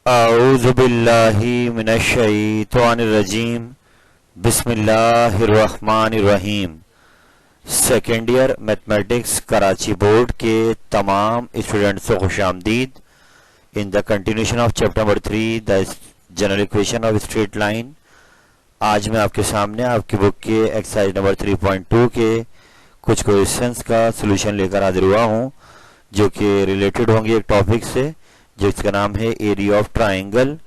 अऊज़ु बिल्लाहि मिनश शैतानिर रजीम। बिस्मिल्लाहिर्रहमानिर्रहीम। Second year mathematics Karachi board के तमाम स्टूडेंट्स को खुशामदीद। In the continuation of chapter number 3 the general equation of straight line, आज मैं आपके सामने आपकी बुक के एक्सरसाइज नंबर 3.2 के कुछ क्वेश्चंस का सोल्यूशन लेकर हाजिर हुआ हूँ, जो कि रिलेटेड होंगे एक टॉपिक से जिसका नाम है एरिया ऑफ ट्राइंगल।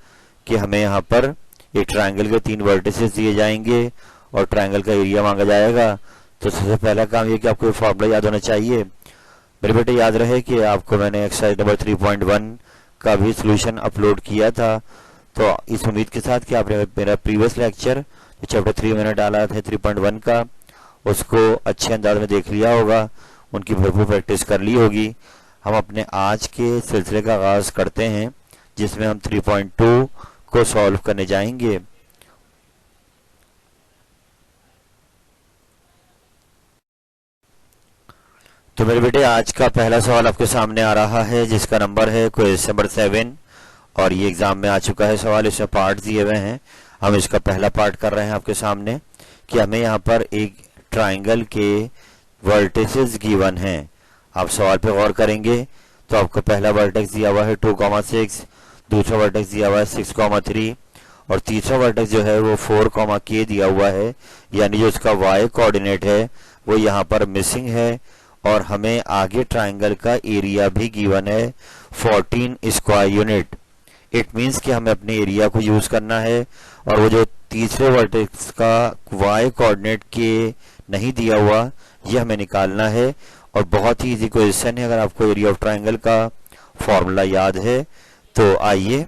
कि हमें यहाँ पर एक ट्राइंगल के 3 वर्टिसेस दिए जाएंगे और ट्राइंगल का एरिया मांगा जाएगा। तो सबसे पहला काम ये कि आपको फार्मूला याद होना चाहिए। मेरे बेटे याद रहे कि आपको मैंने एक्सरसाइज नंबर 3.1 का भी सोल्यूशन अपलोड किया था। तो इस उम्मीद के साथ कि आपने मेरा प्रीवियस लेक्चर जो चैप्टर 3 मैंने डाला था 3.1 का, उसको अच्छे अंदाज में देख लिया होगा, उनकी भरपूर प्रैक्टिस कर ली होगी। हम अपने आज के सिलसिले का आगाज करते हैं, जिसमें हम 3.2 को सॉल्व करने जाएंगे। तो मेरे बेटे आज का पहला सवाल आपके सामने आ रहा है, जिसका नंबर है क्वेश्चन नंबर 7, और ये एग्जाम में आ चुका है सवाल। इसमें पार्ट दिए हुए हैं, हम इसका पहला पार्ट कर रहे हैं आपके सामने कि हमें यहाँ पर एक ट्राइंगल के वर्टिसेस गिवन हैं। आप सवाल पे गौर करेंगे तो आपको पहला वर्टेक्स दिया हुआ है 2,6, दूसरा वर्टेक्स दिया हुआ है 6,3 और तीसरा वर्टेक्स जो है वो 4,k दिया हुआ है, यानी जो उसका y कोऑर्डिनेट है वो यहाँ पर मिसिंग है। और हमें आगे ट्राइंगल का एरिया भी गिवन है 14 स्क्वायर यूनिट। इट मीन्स कि हमें अपने एरिया को यूज करना है, और वो जो तीसरे वर्टेक्स का y कोऑर्डिनेट के नहीं दिया हुआ ये हमें निकालना है। और बहुत ही इजी क्वेश्चन है, अगर आपको एरिया ऑफ ट्राइंगल का फॉर्मूला याद है तो आइए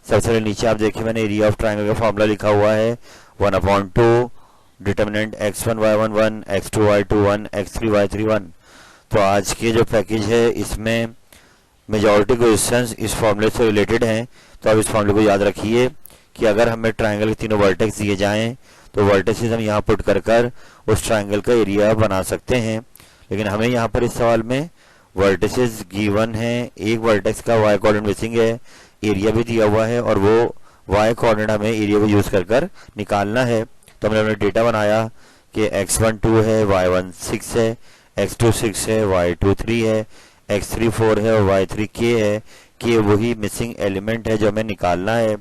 सबसे पहले नीचे आप देखिए मैंने एरिया ऑफ ट्राइंगल का फॉर्मूला लिखा हुआ है 1/2 determinant x1 y1 1 x2 y2 1 x3 y3 1। तो आज के जो पैकेज है इसमें मेजॉरिटी क्वेश्चंस इस फॉर्मूले से रिलेटेड हैं। तो आप इस फॉर्मूले को याद रखिए कि अगर हमें ट्राइंगल के तीनों वर्टेक्स दिए जाएं तो वर्टेक्सेस हम यहाँ पुट कर उस ट्राइंगल का एरिया बना सकते हैं। लेकिन हमें यहाँ पर इस सवाल में वर्टिसेस गिवन है, एक वर्टेक्स का y कोऑर्डिनेट मिसिंग है, एरिया भी दिया हुआ है, और वो y कोऑर्डिनेट हमें एरिया को यूज कर निकालना है। तो हमने डेटा बनाया कि x1 2 है, y1 6 है, x2 6 है, y2 3 है, x3 4 है और y3 k है। कि वही मिसिंग एलिमेंट है जो हमें निकालना है।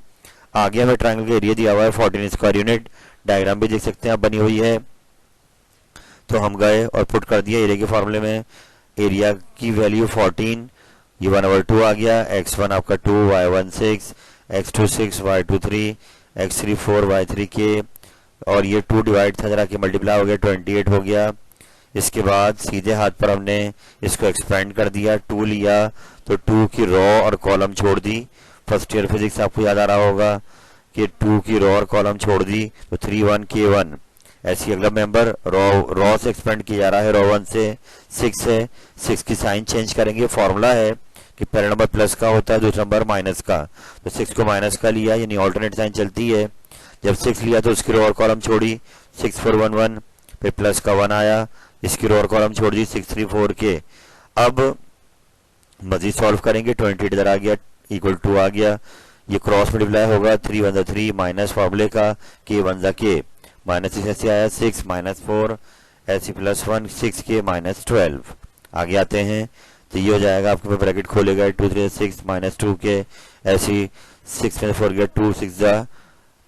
आगे हमें ट्राइंगल का एरिया दिया हुआ है 14 स्क्वायर यूनिट, डायग्राम भी देख सकते हैं आप बनी हुई है। तो हम गए और पुट कर दिया एरिया के फॉर्मूले में, एरिया की वैल्यू 14, ये 1/2 आ गया, x1 आपका 2, y1 6, x2 6, y2 3, x3 4, y3 k, और ये 2 डिवाइड था जरा कि मल्टीप्लाई हो गया 28 हो गया। इसके बाद सीधे हाथ पर हमने इसको एक्सपेंड कर दिया, 2 लिया तो 2 की रो और कॉलम छोड़ दी। फर्स्ट ईयर फिजिक्स आपको याद आ रहा होगा कि 2 की रो और कॉलम छोड़ दी तो 3 1 k 1। ऐसी अगला मेंबर रो से एक्सपेंड किया जा रहा है, रो 1 से 6 है, 6 की साइन चेंज करेंगे। फॉर्मूला है कि पहला नंबर प्लस का होता है, दूसरा नंबर माइनस का। तो 6 को माइनस का लिया, यानी ऑल्टरनेट साइन चलती है। जब 6 लिया तो उसकी रो और कॉलम छोड़ी, 6 4 1 1, फिर प्लस का 1 आया, इसकी रो और कॉलम छोड़ दी 6 3 4 के। अब मजीद सॉल्व करेंगे, 28 इधर आ गया इक्वल 2 आ गया, ये क्रॉस मल्टीप्लाई होगा 3 1 3 माइनस फॉर्मूले का k 1 k, माइनस ऐसे आया 6 -4 ऐसी +1 6 के -12। आगे आते हैं तो ये हो जाएगा, आपके पास ब्रैकेट खोलेगा 2 3 6 -2 के, ऐसी 6 में 4 गया 2 6 जा,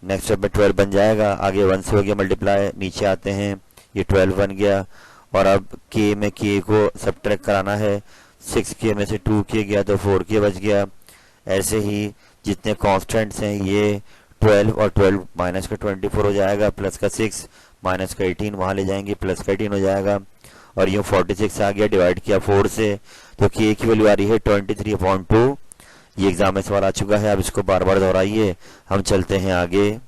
नेक्स्ट स्टेप में 12 बन जाएगा। आगे 1 से हो गया मल्टीप्लाई, नीचे आते हैं ये 12 बन गया, और अब k में k को सब्ट्रैक्ट कराना है, 6k में से 2k गया तो 4k बच गया। ऐसे ही जितने कॉन्स्टेंट्स हैं ये 12 और 12 माइनस का 24 हो जाएगा, प्लस का 6 माइनस का 18 वहाँ ले जाएंगे, प्लस का 18 हो जाएगा, और यूँ 46 आ गया, डिवाइड किया 4 से तो k की वैल्यू आ रही है 23/2। ये एग्जाम में सवाल आ चुका है, आप इसको बार बार दोहराइए। हम चलते हैं आगे।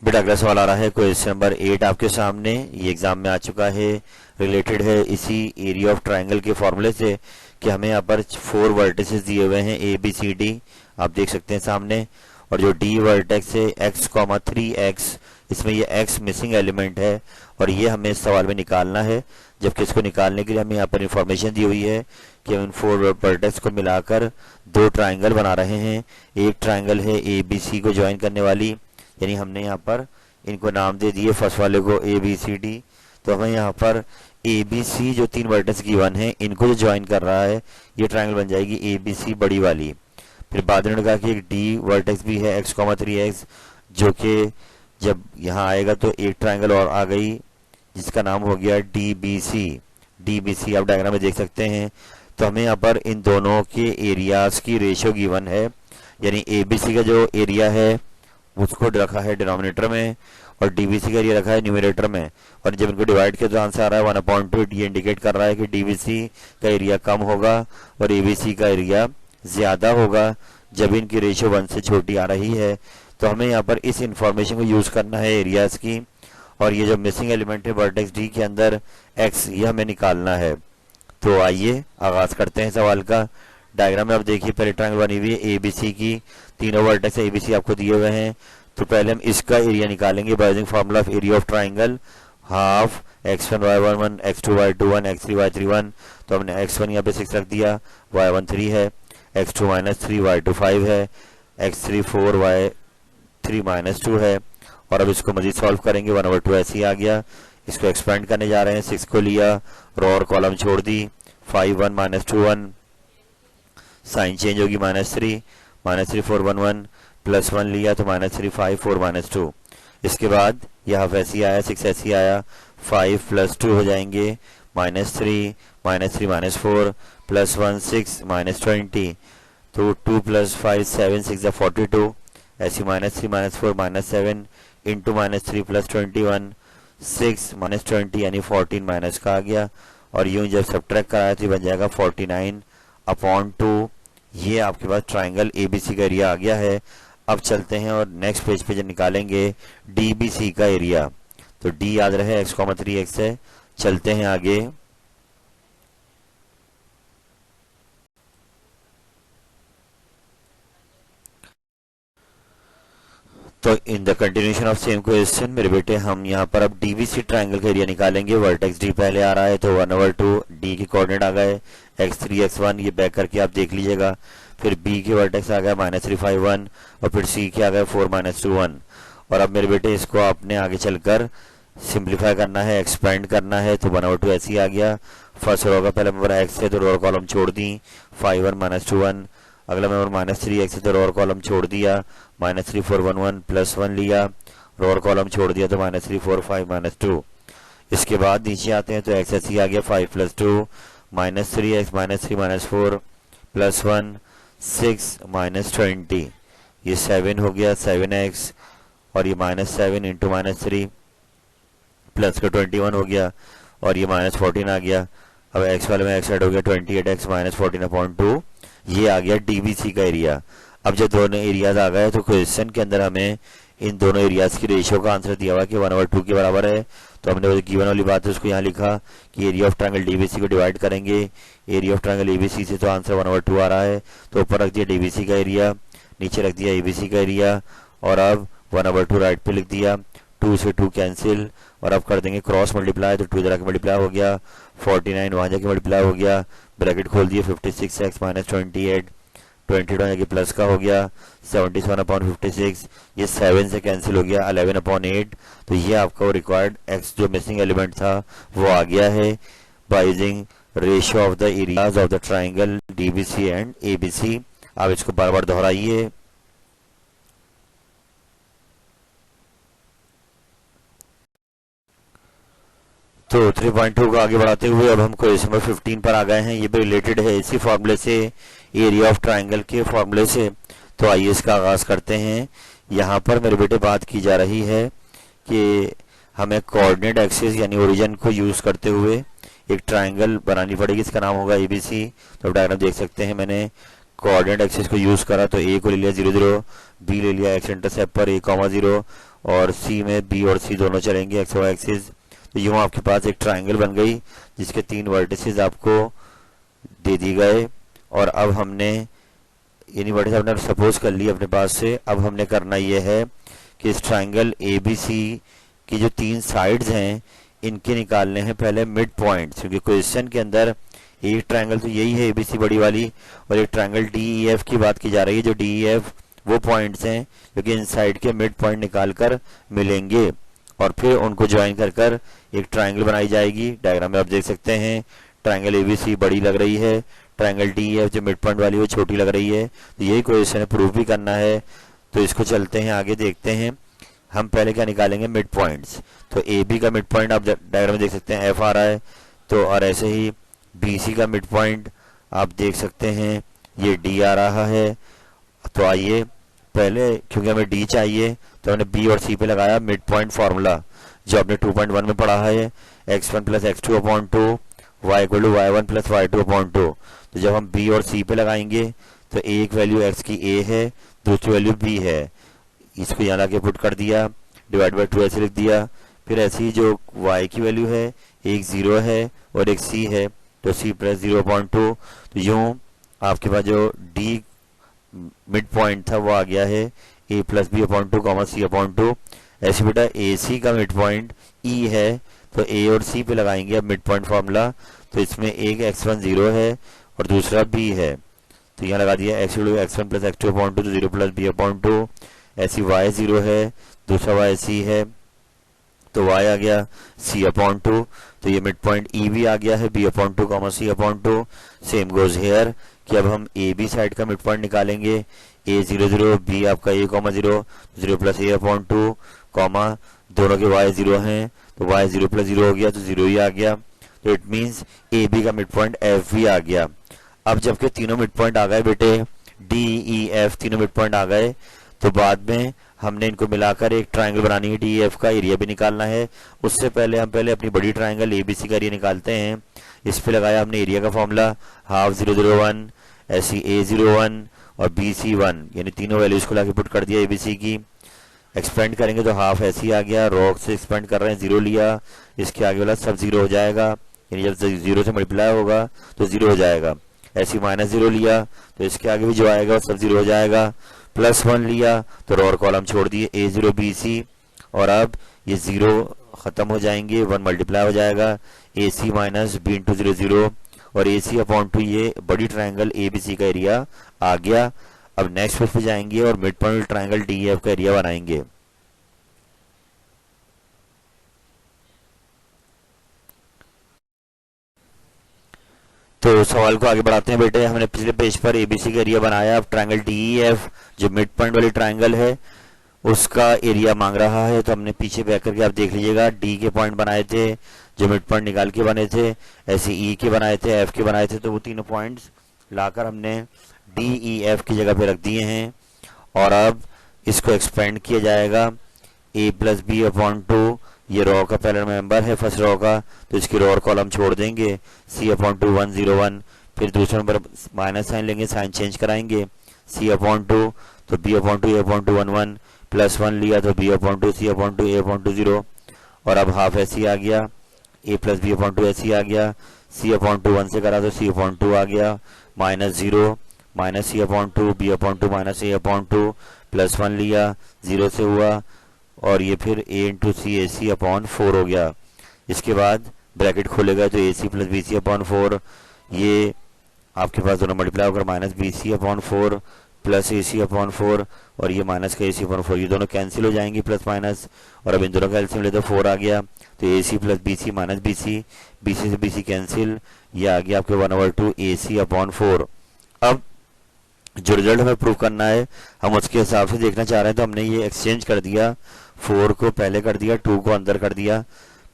बेटा अगला सवाल आ रहा है क्वेश्चन नंबर 8 आपके सामने, ये एग्जाम में आ चुका है, रिलेटेड है इसी एरिया ऑफ ट्राइंगल के फॉर्मूले से कि हमें यहाँ पर 4 वर्टिसेस दिए हुए हैं a b c d, आप देख सकते हैं सामने, और जो d वर्टेक्स है x, 3x, इसमें ये x मिसिंग एलिमेंट है और ये हमें इस सवाल में निकालना है, जबकि इसको निकालने के लिए हमें यहाँ पर इंफॉर्मेशन दी हुई है कि हम इन 4 वर्टेक्स को मिलाकर 2 ट्राइंगल बना रहे हैं। एक ट्राइंगल है ए बी सी को ज्वाइन करने वाली, यानी हमने यहाँ पर इनको नाम दे दिए, फर्स्ट वाले को ए बी सी डी। तो हमें यहाँ पर ए बी सी जो 3 वर्टेक्स गिवन है इनको जो ज्वाइन कर रहा है ये ट्राइंगल बन जाएगी ए बी सी बड़ी वाली। फिर बाद में कहा कि एक डी वर्टेक्स भी है x, 3x, जो कि जब यहाँ आएगा तो एक ट्राइंगल और आ गई जिसका नाम हो गया D B C. D B C आप डायग्राम में देख सकते हैं। तो हमें यहाँ पर इन दोनों के एरियाज की रेशियो गिवन है, यानी ए बी सी का जो एरिया है उसको रखा है डिनोमिनेटर में और डीबीसी का एरिया रखा है न्यूमरेटर में। और जब इनको डिवाइड किया तो आंसर आ रहा है 1/2। ये इंडिकेट कर रहा है कि डीबीसी का एरिया कम होगा और एबीसी का एरिया ज्यादा होगा जब इनकी रेशियो 1 से छोटी आ रही है। तो हमें यहाँ पर इस इंफॉर्मेशन को यूज करना है एरियाज की, और ये जो मिसिंग एलिमेंट है वर्टेक्स डी के अंदर एक्स, ये हमें निकालना है। तो आइए आगाज करते हैं सवाल का। डायग्राम में आप देखिए पहले ट्रायंगल बनी हुई है एबीसी की, तीनों वर्टेक्स एबीसी आपको दिए हुए हैं। तो पहले हम इसका एरिया निकालेंगे by using formula of area of triangle, half x1 y11 x2 y21 x3 y31। तो हमने x1 यहाँ पे 6 रख दिया, y1 3 है, x2 -3 y2 5 है, x3 4 y3 -2 है। और अब इसको मजीद सॉल्व करेंगे, 1/2 ऐसे ही आ गया। इसको एक्सपेंड करने जा रहे हैं, 6 को लिया, रो और कॉलम छोड़ दी, 5 1 -2 1, साइन चेंज होगी -3 4 1 1, +1 लिया तो -3 5 4 -2। इसके बाद यह हाफ ऐसी आया, 6 ऐसी आया, 5 + 2 हो जाएंगे, -3 -4 +1 6 -20। तो 2 + 5 7 6 42, ऐसी -3 -4 -7 इंटू -3 + 21 6 -20 यानी 14 माइनस का आ गया। और यूं जब सब्ट्रैक्ट कराया तो बन जाएगा 49/2। ये आपके पास ट्राइंगल एबीसी का एरिया आ गया है। अब चलते हैं और नेक्स्ट पेज पे जब निकालेंगे डीबीसी का एरिया, तो डी याद रहे x, 3x है। चलते हैं आगे। तो इन the continuation of same question मेरे बेटे हम यहाँ पर अब डीबीसी ट्राइंगल का एरिया निकालेंगे। वर्टेक्स डी पहले आ रहा है तो 1/2 डी के कोऑर्डिनेट आ गए, x3 x1 ये बैक करके आप देख लीजिएगा। फिर बी के वर्टेक्स आ गया -3 5 1, और फिर सी के आ गए 4 -2 1। और अब मेरे बेटे इसको आपने आगे चलकर सिंप्लीफाई करना है, एक्सपेंड करना है। तो 1/2 ऐसे ही आ गया। फर्स्ट रो का पहला मेंबर x है तो रो और कॉलम छोड़ दी, 5 1 -2 1। अगला मेंबर -3x है तो रो और कॉलम छोड़ दिया, -3 4 1 1 +1 लिया, रो और कॉलम छोड़ दिया तो -3 4 5 -2। इसके बाद नीचे आते हैं तो x ऐसे ही आ गया, 5 + 2 -3x -3 -4 +1 6 -20, ये 7 हो गया 7x, और ये -7 इंटू -3 प्लस का 21 हो गया, और ये -14 आ गया। अब x वाले में x ऐड हो गया 28x -14/2। ये आ गया डीबीसी का एरिया। अब जब दोनों एरियाज आ गए तो क्वेश्चन के अंदर हमें इन दोनों एरियाज की रेशियो का आंसर दिया हुआ कि 1/2 के बराबर है। तो हमने वो गिवन वाली बात है उसको यहाँ लिखा कि एरिया ऑफ ट्रायंगल डीबीसी को डिवाइड करेंगे एरिया ऑफ ट्रायंगल एबीसी से, तो आंसर 1/2 आ रहा है। तो ऊपर रख दिया डीबीसी का एरिया, नीचे रख दिया एबीसी का एरिया, और अब 1/2 राइट पे लिख दिया, 2 से 2 कैंसिल, और अब कर देंगे क्रॉस मल्टीप्लाई, तो 2 जाके मल्टीप्लाई हो गया, 49 वहां जाके मल्टीप्लाई हो गया, ब्रैकेट खोल दिए, 56x -28 22 जाके प्लस का हो गया, 77/56, ये 7 से कैंसिल हो गया, 11/8। तो ये आपका वो रिक्वायर्ड x जो मिसिंग एलिमेंट था वो आ गया है by using ratio of the areas of the triangle DBC and ABC. आप इसको बार बार दोहराइए। तो 3.2 को आगे बढ़ाते हुए अब हम क्वेश्चन नंबर 15 पर आ गए हैं। ये भी रिलेटेड है इसी फॉर्मूले से, एरिया ऑफ ट्राइंगल के फॉर्मूले से। तो आइए इसका आगाज करते हैं। यहाँ पर मेरे बेटे बात की जा रही है कि हमें कोऑर्डिनेट एक्सिस यानी ओरिजिन को यूज करते हुए एक ट्राइंगल बनानी पड़ेगी, इसका नाम होगा एबीसी। तो डायग्राम देख सकते हैं, मैंने कोऑर्डिनेट एक्सिस को यूज करा तो ए को ले लिया 0 0, बी ले लिया एक्स इंटरसेप्ट पर a, 0, और सी में बी और सी दोनों चलेंगे एक्स वाई एक्सिस। तो यूं आपके पास एक ट्राइंगल बन गई जिसके 3 वर्टिसेस आपको दे दी गए। और अब हमने यानी वर्टिस हमने सपोज कर ली अपने पास से। अब हमने करना यह है कि इस ट्राइंगल एबीसी की जो 3 साइड्स हैं इनके निकालने हैं पहले मिड पॉइंट्स, क्योंकि क्वेश्चन के अंदर एक ट्रायंगल तो यही है एबीसी बड़ी वाली, और एक ट्रायंगल डीईएफ की बात की जा रही है। जो डीईएफ वो पॉइंट्स हैं जो कि इनसाइड के मिड पॉइंट निकाल कर मिलेंगे और फिर उनको ज्वाइन कर कर एक ट्रायंगल बनाई जाएगी। डायग्राम में आप देख सकते हैं ट्रायंगल एबीसी बड़ी लग रही है, ट्रायंगल डीईएफ जो मिड पॉइंट वाली वो छोटी लग रही है। तो यही क्वेश्चन है, प्रूफ भी करना है। तो इसको चलते हैं आगे, देखते हैं। हम पहले क्या निकालेंगे, मिड पॉइंट्स। तो ए बी का मिड पॉइंट आप डायग्राम में देख सकते हैं एफ आ रहा है, तो और ऐसे ही बी सी का मिड पॉइंट आप देख सकते हैं ये डी आ रहा है। तो आइए पहले, क्योंकि हमें डी चाहिए तो हमने बी और सी पे लगाया मिड पॉइंट फार्मूला जो आपने 2.1 में पढ़ा है, x1 plus x2 upon 2 y equal to y1 plus y2 upon 2। तो जब हम बी और सी पे लगाएंगे तो एक वैल्यू x की a है, दूसरी वैल्यू b है। इसको यहाँ लाके पुट कर दिया, डिवाइड बाई 2 ऐसे लिख दिया। फिर ऐसी ही जो y की वैल्यू है, एक 0 है और एक c है, तो c प्लस 0.2। तो यूं आपके पास जो d मिड पॉइंट था वो आ गया है a plus b upon 2 comma c upon 2। ऐसे बेटा ए सी का मिड पॉइंट e है, तो a और c पे लगाएंगे अब मिड पॉइंट फॉर्मूला। तो इसमें एक x1 0 है और दूसरा b है, तो यहाँ लगा दिया x1 प्लस x2 अपॉन 2, तो 0 प्लस b अपॉन 2। ऐसी y 0 है, दूसरा y c है, तो y आ गया c अपॉन 2। तो ये मिड पॉइंट e भी आ गया है b upon 2 comma c upon 2। Same goes hair कि अब हम ए बी साइड का मिड पॉइंट निकालेंगे, a 0 0 b आपका a comma 0, 0 plus a upon 2 comma दोनों के y 0 हैं, तो y 0 प्लस 0 हो गया, तो 0 ही आ गया। तो इट मीन्स ए बी का मिड पॉइंट एफ भी आ गया। अब जबकि तीनों मिड पॉइंट आ गए बेटे, डी ई एफ तीनों मिड पॉइंट आ गए, तो बाद में हमने इनको मिलाकर एक ट्रायंगल बनानी है, डी एफ का एरिया भी निकालना है। उससे पहले हम अपनी बड़ी ट्रायंगल एबीसी का एरिया निकालते हैं। इस पे लगाया हमने एरिया का फॉर्मूला, हाफ 0 0 1, ऐसी ए 0 1 और बी सी 1, यानी तीनों वैल्यूज को लाके पुट कर दिया एबीसी की। एक्सपेंड करेंगे तो हाफ ऐसे ही आ गया, रॉक से एक्सपेंड कर रहे हैं, 0 लिया, इसके आगे वाला सब 0 हो जाएगा, यानी जब 0 से मल्टीप्लाई होगा तो 0 हो जाएगा। ऐसी माइनस 0 लिया तो इसके आगे भी जो आएगा वो सब 0 हो जाएगा। प्लस 1 लिया तो रो और कॉलम छोड़ दिए a0 bc, और अब ये 0 खत्म हो जाएंगे, 1 मल्टीप्लाई हो जाएगा, ac माइनस b इंटू 0 0, और ac अपॉन 2 ये बड़ी ट्रायंगल abc का एरिया आ गया। अब नेक्स्ट पेज पे जाएंगे और मिड पॉइंट ट्रायंगल डीएफ का एरिया बनाएंगे। तो सवाल को आगे बढ़ाते हैं बेटे। हमने पिछले पेज पर एबीसी का एरिया बनाया, अब ट्रायंगल डीईएफ जो मिड पॉइंट वाली ट्रायंगल है उसका एरिया मांग रहा है। तो हमने पीछे बैक करके आप देख लीजिएगा, डी के पॉइंट बनाए थे जो मिड पॉइंट निकाल के बने थे, ऐसे ई के बनाए थे, एफ के बनाए थे, तो वो तीनों पॉइंट्स लाकर हमने डी ई एफ की जगह पे रख दिए हैं। और अब इसको एक्सपेंड किया जाएगा, ए प्लस बी अपॉन 2, ये रो का पहला मेंबर है फर्स्ट रो का, तो इसकी रो और कॉलम छोड़ देंगे, सी अपॉन 2 1 0 1, फिर दूसरे नंबर माइनस साइन लेंगे, साइन चेंज कराएंगे, सी अपॉन 2 तो बी अपॉन 2 ए अपॉन 2 1 1, प्लस 1 लिया तो बी अपॉन 2 सी अपॉन 2 ए अपॉन 2 0, और अब हाफ ऐसी आ गया, ए प्लस बी अपॉन 2 ऐसी आ गया, सी अपॉन 2 1 से करा तो सी अपॉन 2 आ गया, minus 0 minus C upon 2 B upon 2 minus A upon 2, plus 1 लिया 0 से हुआ, और ये फिर a into C A C upon 4 हो गया। इसके बाद ब्रैकेट खोलेगा तो A C plus B C upon 4, ये आपके पास दोनों मल्टीप्लाई होकर minus B C upon 4 plus A C upon 4, और ये माइनस का ए सी अपॉन 4, ये दोनों कैंसिल हो जाएंगे प्लस माइनस, और अब इन दोनों का एलसीएम ले तो 4 आ गया, तो A C plus B C minus B C, B C से बी सी कैंसिल, ये आ गया आपके 1/2 ए सी अपॉन 4। अब जो रिजल्ट हमें प्रूव करना है हम उसके हिसाब से देखना चाह रहे हैं, तो हमने ये एक्सचेंज कर दिया, 4 को पहले कर दिया, 2 को अंदर कर दिया,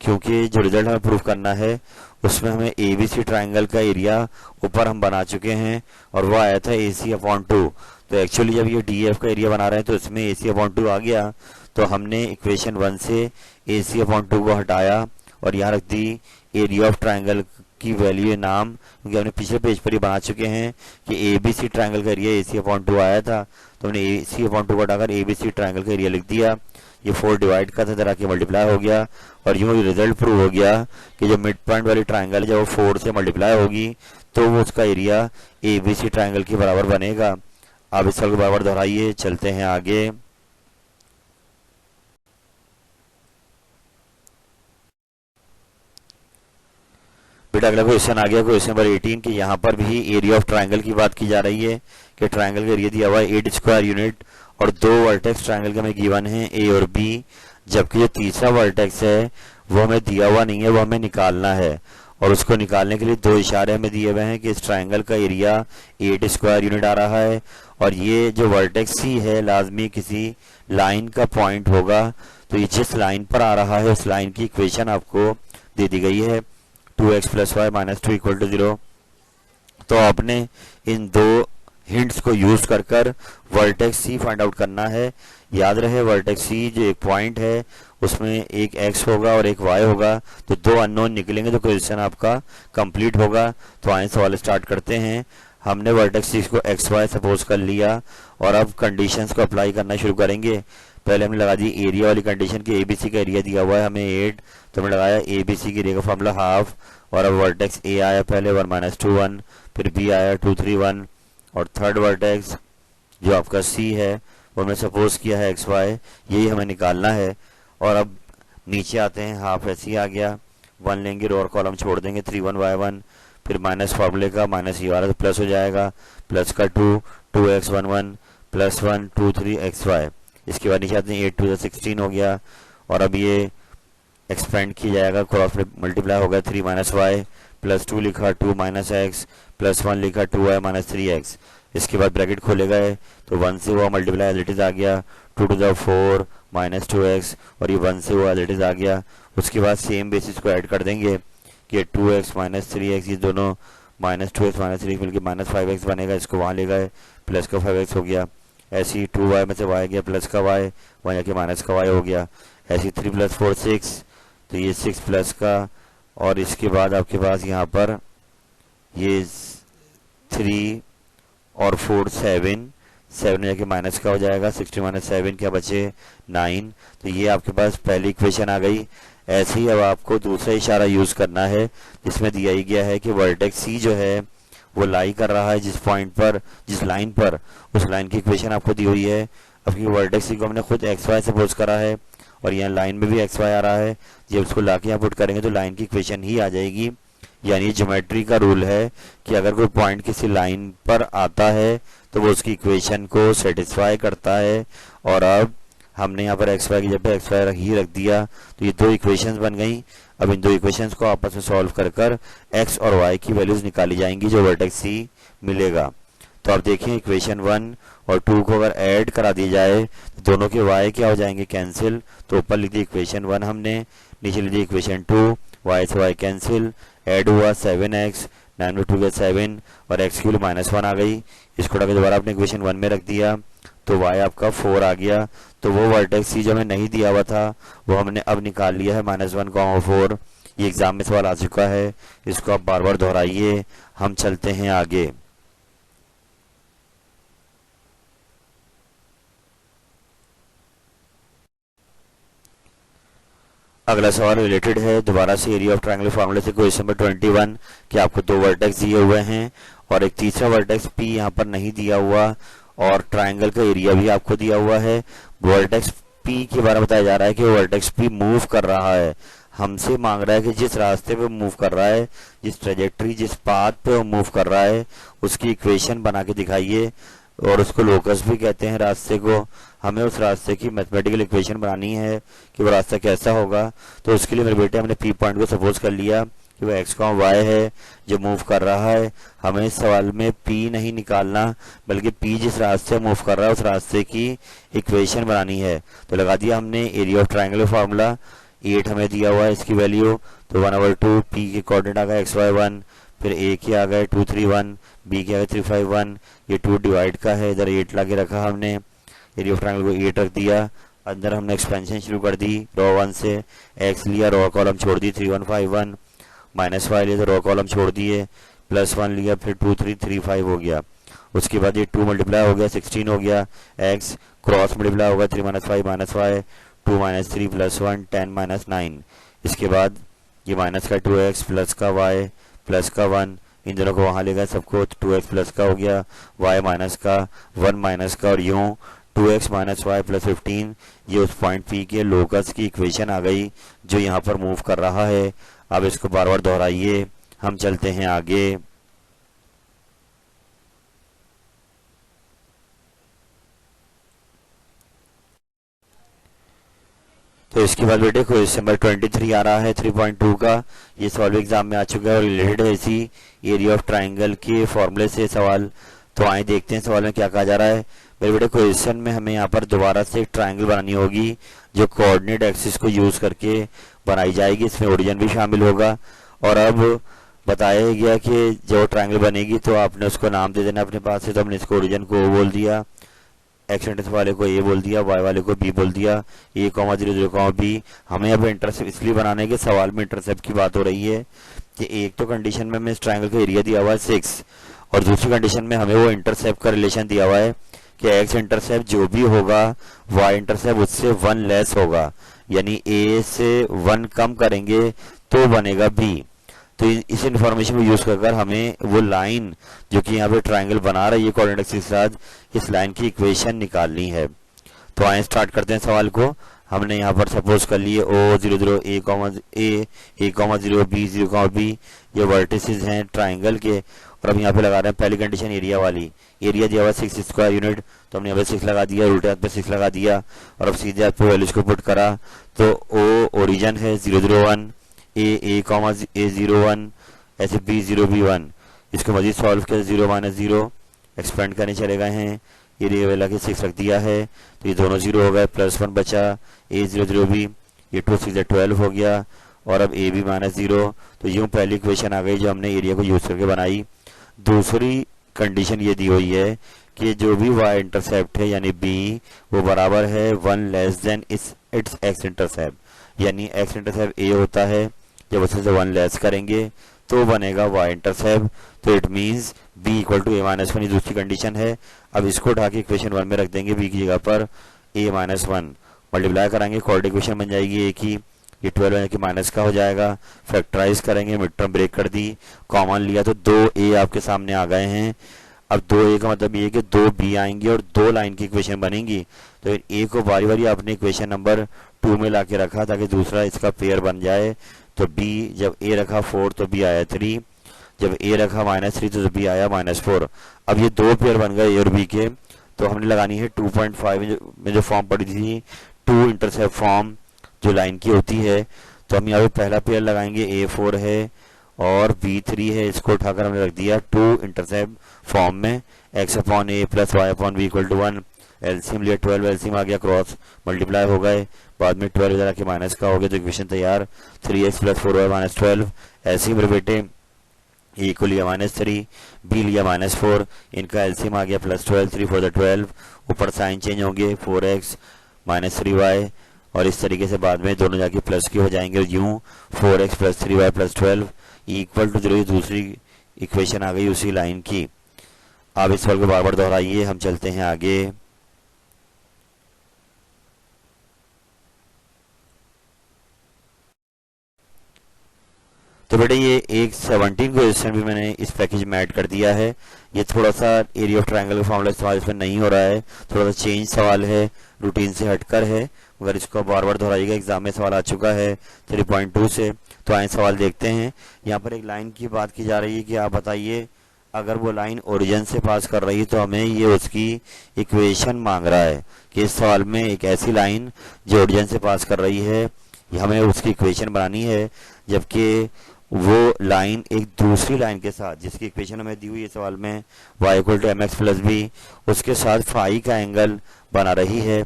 क्योंकि जो रिजल्ट हमें प्रूव करना है उसमें हमें एबीसी ट्रायंगल का एरिया ऊपर हम बना चुके हैं और वो आया था AC अपॉन 2। तो एक्चुअली जब ये DF का एरिया बना रहे हैं तो इसमें AC अपॉन 2 आ गया, तो हमने इक्वेशन 1 से AC अपॉन 2 को हटाया और यहाँ रख दी एरिया ऑफ ट्रायंगल की वैल्यू नाम, क्योंकि हमने पिछले पेज पर ही बना चुके हैं कि एबीसी ट्रायंगल का एरिया AC अपॉन 2 आया था, तो हमने AC अपॉन 2 को हटाकर एबीसी ट्रायंगल का एरिया लिख दिया। ये 4 डिवाइड का था, तरह के मल्टीप्लाई हो गया, और यूं रिजल्ट प्रूव हो गया कि जो मिड पॉइंट वाली ट्रायंगल है जब वो 4 से मल्टीप्लाई होगी तो वो उसका एरिया एबीसी ट्रायंगल के बराबर बनेगा। आप इस साल को बराबर दोहराइए, चलते हैं आगे। बेटा अगला क्वेश्चन आ गया, क्वेश्चन नंबर 18 कि यहाँ पर भी एरिया ऑफ ट्राइंगल की बात की जा रही है कि ट्राइंगल का एरिया दिया हुआ है 8 स्क्वायर यूनिट और दो वर्टेक्स ट्राइंगल के हमें गिवन है ए और बी, जबकि जो तीसरा वर्टेक्स है वो हमें दिया हुआ नहीं है, वो हमें निकालना है। और उसको निकालने के लिए दो इशारे हमें दिए हुए हैं कि इस ट्राइंगल का एरिया 8 स्क्वायर यूनिट आ रहा है और ये जो वर्टेक्स सी है लाजमी किसी लाइन का पॉइंट होगा। तो ये जिस लाइन पर आ रहा है उस लाइन की इक्वेशन आपको दे दी गई है 2x + y - 2 = 0। तो आपने इन दो हिंट्स को यूज कर कर वर्टेक्स सी फाइंड आउट करना है। याद रहे वर्टेक्स सी जो एक पॉइंट है उसमें एक x होगा और एक y होगा, तो दो अननोन निकलेंगे तो क्वेश्चन आपका कंप्लीट होगा। तो आइए सवाल स्टार्ट करते हैं। हमने वर्टेक्स सी को एक्स वाई सपोज कर लिया और अब कंडीशंस को अप्लाई करना शुरू करेंगे। पहले हमने लगा दी एरिया वाली कंडीशन कि एबीसी का एरिया दिया हुआ है हमें 8, तो हमने लगाया एबीसी के एरिया का फॉर्मूला हाफ। और अब वर्टेक्स ए आया पहले 1 - 2 1, फिर बी आया 2 3 1 और थर्ड वर्टेक्स जो आपका सी है वो हमने सपोज किया है एक्स वाई, यही हमें निकालना है। और अब नीचे आते हैं, हाफ ऐसे ही आ गया, 1 लेंगे रो और कॉलम छोड़ देंगे 3 1 y 1, फिर माइनस फार्मूले का माइनस ये वाला तो प्लस हो जाएगा, प्लस का 2 2x 1 1 + 1 2 3 xy। इसके बाद नीचे आते हैं 8 2 16 हो गया और अब ये एक्सपेंड किया जाएगा, क्रॉस मल्टीप्लाई होगा 3 - y + 2 लिखा 2 - x + 1 लिखा 2y - 3x। इसके बाद ब्रैकेट खोले गए तो 1 से वो मल्टीप्लाई एज इट इज आ गया 2 to the 4 - 2x और ये 1 से वो एज इट इज आ गया। उसके बाद सेम बेसिस को ऐड कर देंगे कि 2x - 3x, ये दोनों -2x - 3 मिलकर -5x बनेगा, इसको वहाँ ले गए प्लस का 5x हो गया। ऐसे ही 2y में से y गया प्लस का y, वहाँ जाके माइनस का y हो गया। ऐसे ही 3 + 4 6, तो ये 6 प्लस का और इसके बाद आपके पास यहाँ पर ये 3 और 4 7 7 में जाके माइनस का हो जाएगा, 60 - 7 क्या बचे 9। तो ये आपके पास पहली इक्वेशन आ गई। ऐसे ही अब आपको दूसरा इशारा यूज करना है जिसमें दिया ही गया है कि वर्टेक्स सी जो है वो लाई कर रहा है जिस पॉइंट पर, जिस लाइन पर, उस लाइन की इक्वेशन आपको दी हुई है। अब क्योंकि वर्टेक्स सी को हमने खुद एक्स वाई सपोज करा है और यहाँ लाइन में भी एक्स वाई आ रहा है, जब उसको लाके यहाँ पुट करेंगे तो लाइन की इक्वेशन ही आ जाएगी। यानी ज्योमेट्री का रूल है कि अगर कोई पॉइंट किसी लाइन पर आता है तो वो उसकी इक्वेशन को सेटिस्फाई करता है। और अब हमने यहाँ पर एक्स वाई की जगह एक्स वाई ही रख दिया, तो ये दो इक्वेशंस बन गई। अब इन दो इक्वेशंस को आपस में सॉल्व कर कर एक्स और वाई की वैल्यूज निकाली जाएंगी जो वर्टेक्स सी मिलेगा। तो आप देखिए इक्वेशन 1 और 2 को अगर ऐड करा दी जाए तो दोनों के y क्या हो जाएंगे कैंसिल। तो ऊपर लिख दी इक्वेशन 1 हमने, नीचे लिख दी इक्वेशन 2, y से y कैंसिल, ऐड हुआ 7x, 9 में 2 गया 7 और x की वैल्यू -1 आ गई। इसको उठा के दोबारा आपने इक्वेशन 1 में रख दिया तो y आपका 4 आ गया। तो वो वर्टेक्स सी जो हमें नहीं दिया हुआ था वो हमने अब निकाल लिया है -1, 4। ये एग्जाम में सवाल आ चुका है, इसको आप बार बार दोहराइए। हम चलते हैं आगे। अगला सवाल रिलेटेड है दोबारा से एरिया ऑफ ट्रायंगल फार्मूले से, क्वेश्चन नंबर 21 कि आपको दो वर्टेक्स दिए हुए हैं और एक तीसरा वर्टेक्स P यहाँ पर नहीं दिया हुआ और ट्रायंगल का एरिया भी आपको दिया हुआ है। वर्टेक्स P के बारे में बताया जा रहा है कि वर्टेक्स P मूव कर रहा है, हमसे मांग रहा है कि जिस रास्ते पे मूव कर रहा है, जिस ट्रेजेक्ट्री, जिस पाथ पे वो मूव कर रहा है उसकी इक्वेशन बना के दिखाइए। और उसको लोकस भी कहते हैं रास्ते को। हमें उस रास्ते की मैथमेटिकल इक्वेशन बनानी है कि वो रास्ता कैसा होगा। तो उसके लिए मेरे बेटे हमने पी पॉइंट को सपोज कर लिया कि वो एक्स का वाई है जो मूव कर रहा है। हमें इस सवाल में पी नहीं निकालना बल्कि पी जिस रास्ते मूव कर रहा है उस रास्ते की इक्वेशन बनानी है। तो लगा दिया हमने एरिया ऑफ ट्रायंगल फार्मूला, 8 हमें दिया हुआ है इसकी वैल्यू, तो 1/2 पी के कोऑर्डिनेट आ गए एक्स वाई 1, फिर ए के आ गए 2 3 1, बी के आ गए 3 5 1, ये 2 डिवाइड का है, इधर 8 लाके रखा हमने, एरिया ऑफ ट्रायंगल को 8 रख दिया। अंदर हमने एक्सपेंशन शुरू कर दी, रो 1 से एक्स लिया, रो कॉलम छोड़ दी 3 1 5 1, माइनस वाई लिया तो रो कॉलम छोड़ दिए, +1 लिया, फिर 2 3 3 5 हो गया। उसके बाद ये 2 मल्टीप्लाई हो गया 16 हो गया, एक्स क्रॉस मल्टीप्लाई होगा 3 - 5 -y, 2 - 3 +1 10 - 9। इसके बाद ये माइनस का 2x प्लस का y प्लस का 1, इन दोनों को वहाँ ले गए सबको, 2x प्लस का हो गया, y माइनस का, 1 माइनस का, और यूं 2x - y + 15। ये उस पॉइंट P के लोकस की इक्वेशन आ गई जो यहाँ पर मूव कर रहा है। अब इसको बार बार दोहराइए, हम चलते हैं आगे। तो इसके बाद बेटे क्वेश्चन नंबर 23 आ रहा है 3.2 का। ये सवाल एग्जाम में आ चुका है और रिलेटेड है इसी एरिया ऑफ ट्राइंगल के फॉर्मूले से सवाल। तो आए देखते हैं सवाल में क्या कहा जा रहा है। मेरे बेटे क्वेश्चन में हमें यहाँ पर दोबारा से एक ट्राइंगल बनानी होगी जो कोऑर्डिनेट एक्सिस को यूज करके बनाई जाएगी। इसमें ओरिजिन भी शामिल होगा। और अब बताया गया कि जो ट्राइंगल बनेगी तो आपने उसको नाम दे देना अपने पास से। तो हमने इसको ओरिजिन को बोल दिया, एक्स इंटरसेप्ट वाले को ए बोल दिया, वाई वाले को बी बोल दिया, ए कॉमा 0 0 कॉमा बी। हमें अब इंटरसेप्ट इसलिए बनाने के सवाल में इंटरसेप्ट की बात हो रही है कि एक तो कंडीशन में हमें इस ट्राइंगल का एरिया दिया हुआ है 6 और दूसरी कंडीशन में हमें वो इंटरसेप्ट का रिलेशन दिया हुआ है कि एक्स इंटरसेप्ट जो भी होगा वाई इंटरसेप्ट उससे 1 लेस होगा, यानी ए से 1 कम करेंगे तो बनेगा बी। तो इस इंफॉर्मेशन को यूज कर हमें वो लाइन जो कि यहाँ पे ट्राइंगल बना रही है कोऑर्डिनेट एक्सिस के साथ, इस लाइन की इक्वेशन निकालनी है। तो आए स्टार्ट करते हैं सवाल को। हमने यहाँ पर सपोज कर लिए ओ 0 0 ए कॉमा 0 बी 0 कॉमा बी, ये वर्टिसेस हैं ट्राइंगल के। और अब यहाँ पे लगा रहे हैं पहली कंडीशन एरिया वाली। एरिया दिया हुआ 6 स्क्वायर यूनिट, तो हमने यहाँ पे 6 लगा दिया, उल्टे हाथ पे 6 लगा दिया और अब सीधे हाथ पे वैल्यूज को पुट करा। तो ओ ओरिजिन है 0 0 1, ए कॉमा ए 0 1, ऐसे बी 0 बी 1। इसको मजीद सॉल्व किया 0 माइनस 0 एक्सपेंड करने चले गए हैं। ये वाला के 6 रख दिया है तो ये दोनों 0 हो गए, +1 बचा, ए 0 0 बी, ये 2 6 12 हो गया और अब ए बी माइनस 0। तो यूं पहली इक्वेशन आ गई जो हमने एरिया को यूज करके बनाई। दूसरी कंडीशन ये दी हुई है कि जो भी वाई इंटरसेप्ट है यानी बी वो बराबर है 1 less than it's x intercept, यानी एक्स इंटरसेप्ट ए होता है जब उससे 1 लेस करेंगे तो बनेगा वाई इंटरसेप्ट। तो it means b equal to a minus 1, ये दूसरी कंडीशन है। अब इसको उठा के इक्वेशन 1 में रख देंगे, बी की जगह पर ए माइनस 1 मल्टीप्लाई कराएंगे, कोऑर्डिनेट इक्वेशन बन जाएगी ए की, ये 12 के माइनस का हो जाएगा। फैक्टराइज करेंगे, मिड टर्म ब्रेक कर दी, कॉमन लिया तो 2 ए आपके सामने आ गए हैं। अब 2 ए का मतलब ये कि 2 बी आएंगे और 2 लाइन की इक्वेशन बनेगी। तो ए को बारी बारी आपने इक्वेशन नंबर 2 में लाके रखा ताकि दूसरा इसका पेयर बन जाए। तो बी जब ए रखा 4 तो बी आया 3, जब ए रखा -3 तो बी आया -4। अब ये 2 पेयर बन गए ए और बी के। तो हमने लगानी है 2.5 में जो फॉर्म पड़ी थी 2 इंटरसेप्ट फॉर्म जो लाइन की होती है। तो हम यहाँ पे पहला पेयर लगाएंगे, A4 है और B3 है, इसको उठाकर हमने रख दिया 2 इंटरसेप्ट फॉर्म में, x upon a plus y upon b equal to 1। LCM लिया 12, एलसीएम आ गया, क्रॉस मल्टीप्लाई हो गए, बाद में 12 इधर आके माइनस का हो गया तो इक्वेशन तैयार 3x प्लस 4y माइनस 12। ऐसे ही मेरे बेटे ए को लिया -3, बी लिया -4, इनका एलसीएम आ गया +12, 3 4 12, ऊपर साइन चेंज होंगे 4x -3y और इस तरीके से बाद में दोनों जाके प्लस के हो जाएंगे। यूं 4x + 3y + 12 इक्वल टू 0, दूसरी इक्वेशन आ गई उसी लाइन की। आप इस सवाल को बार बार दोहराइए, हम चलते हैं आगे। तो बेटे ये एक 17 क्वेश्चन भी मैंने इस पैकेज में ऐड कर दिया है। ये थोड़ा सा एरिया ऑफ ट्रायंगल का फॉर्मूला सवाल इसमें नहीं हो रहा है, थोड़ा सा चेंज सवाल है, रूटीन से हटकर है, मगर इसको बार बार दोहराइएगा, एग्जाम में सवाल आ चुका है 3.2 से। तो आए सवाल देखते हैं। यहाँ पर एक लाइन की बात की जा रही है कि आप बताइए अगर वो लाइन ओरिजिन से पास कर रही है तो हमें ये उसकी इक्वेशन मांग रहा है कि इस सवाल में एक ऐसी लाइन जो ओरिजिन से पास कर रही है हमें उसकी इक्वेशन बनानी है, जबकि वो लाइन एक दूसरी लाइन के साथ जिसकी इक्वेशन हमें दी हुई है सवाल में y = mx + b, उसके साथ फाई का एंगल बना रही है।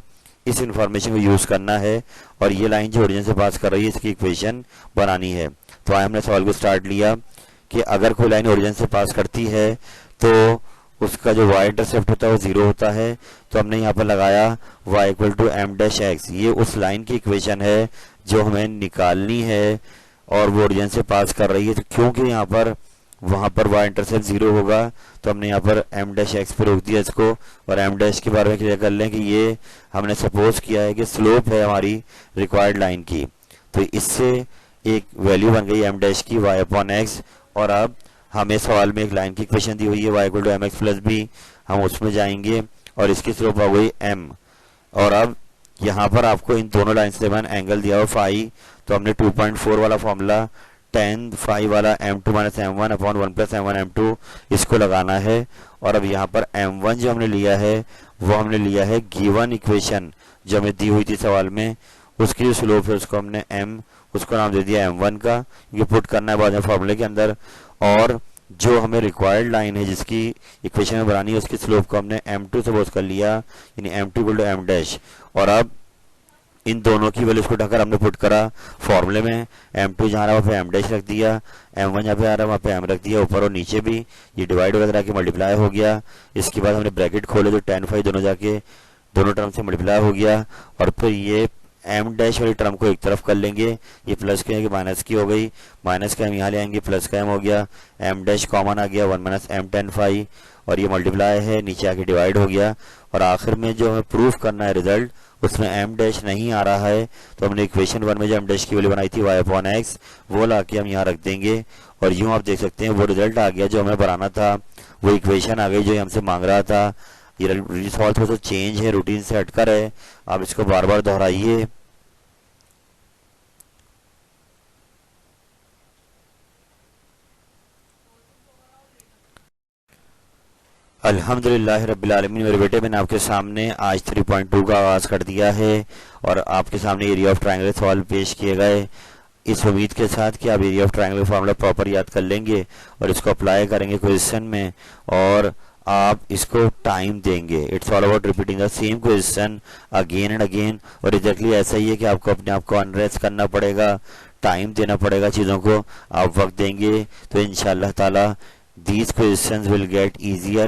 इस इंफॉर्मेशन को यूज करना है और ये लाइन जो ओरिजिन से पास कर रही है इसकी इक्वेशन बनानी है। तो आए हमने सवाल को स्टार्ट लिया कि अगर कोई लाइन ओरिजिन से पास करती है तो उसका जो y इंटरसेप्ट होता है वो 0 होता है। तो हमने यहाँ पर लगाया y = m'(x), ये उस लाइन की इक्वेशन है जो हमें निकालनी है और वो ओरिजिन से पास कर रही है। तो क्योंकि यहाँ पर वहां पर y इंटरसेप्ट 0 होगा तो हमने यहाँ पर m'(x) पे रोक दिया इसको। और m' के बारे में क्लियर कर लें कि ये हमने सपोज किया है कि स्लोप है हमारी रिक्वायर्ड लाइन की, तो इससे एक वैल्यू बन गई m' की y/x। और अब हमें सवाल में एक लाइन की इक्वेशन दी हुई है y = mx + b, हम उसमें जाएंगे और इसकी स्लोप आ गई m। और अब यहाँ पर आपको इन दोनों लाइन से एंगल दिया हुआ फाई, तो हमने 2.4 वाला फॉर्मूला tan फाई वाला m2 minus m1 upon 1 plus m1 m2 इसको लगाना है। और अब यहाँ पर m1 जो हमने लिया है वो हमने लिया है गिवन इक्वेशन जो हमें दी हुई थी सवाल में, उसकी जो स्लोप है उसको हमने उसको नाम दे दिया m1 का, ये पुट करना है बाद में फॉर्मूले के अंदर। और जो हमें रिक्वायर्ड लाइन है जिसकी इक्वेशन में बनानी है उसकी स्लोप को हमने m2 सपोज कर लिया, यानी m2 equal to m dash. और अब इन दोनों की वैल्यूज को उठाकर हमने पुट करा फॉर्मूले में, m2 जहाँ रहा वहाँ पे m डैश रख दिया, m1 जहाँ पे आ रहा वहाँ पे m रख दिया, ऊपर और नीचे भी ये डिवाइड वगैरह के मल्टीप्लाई हो गया। इसके बाद हमने ब्रैकेट खोले तो tan फाई दोनों जाके दोनों टर्म से मल्टीप्लाई हो गया। और फिर ये m डैश वाली टर्म को एक तरफ कर लेंगे, ये प्लस की माइनस की हो गई, माइनस का m यहाँ ले आएंगे, प्लस का m हो गया, m डैश कॉमन आ गया 1 माइनस m tan फाई, और ये मल्टीप्लाई है नीचे आके डिवाइड हो गया। और आखिर में जो हमें प्रूफ करना है रिजल्ट उसमें m डैश नहीं आ रहा है, तो हमने इक्वेशन 1 में जो m डैश की वैल्यू बनाई थी y अपॉन x वो ला के हम यहाँ रख देंगे। और यूँ आप देख सकते हैं वो रिजल्ट आ गया जो हमें बनाना था, वो इक्वेशन आ गई जो हमसे मांग रहा था। ये सवाल थोड़ा सा चेंज है, रूटीन से हटकर है, आप इसको बार बार दोहराइए। अल्हम्दुलिल्लाह रब्बिल आलमीन। मेरे बेटे मैंने आपके सामने आज 3.2 का आगाज कर दिया है और आपके सामने एरिया ऑफ ट्रायंगल सवाल पेश किए गए, इस उम्मीद के साथ कि आप area of triangle formula proper याद कर लेंगे और इसको अप्लाई करेंगे क्वेश्चन में और आप इसको टाइम देंगे। It's all about repeating the same question again and again. और एग्जैक्टली ऐसा ही है कि आपको अपने आप को अनरेस्ट करना पड़ेगा, टाइम देना पड़ेगा चीज़ों को, आप वक्त देंगे तो इंशाअल्लाह ताला these questions will get easier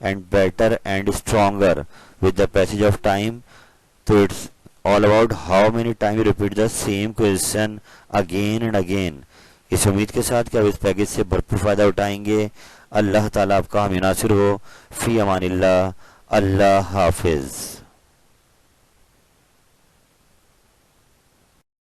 and better and stronger with the passage of time. So it's all about how many times you repeat the same question again and again. इस उम्मीद के साथ कि आप इस पैकेज से भरपूर फायदा उठाएंगे। अल्लाह ताला आपका हामी नासिर हो। फी अमानिल्लाह। अल्लाह हाफिज।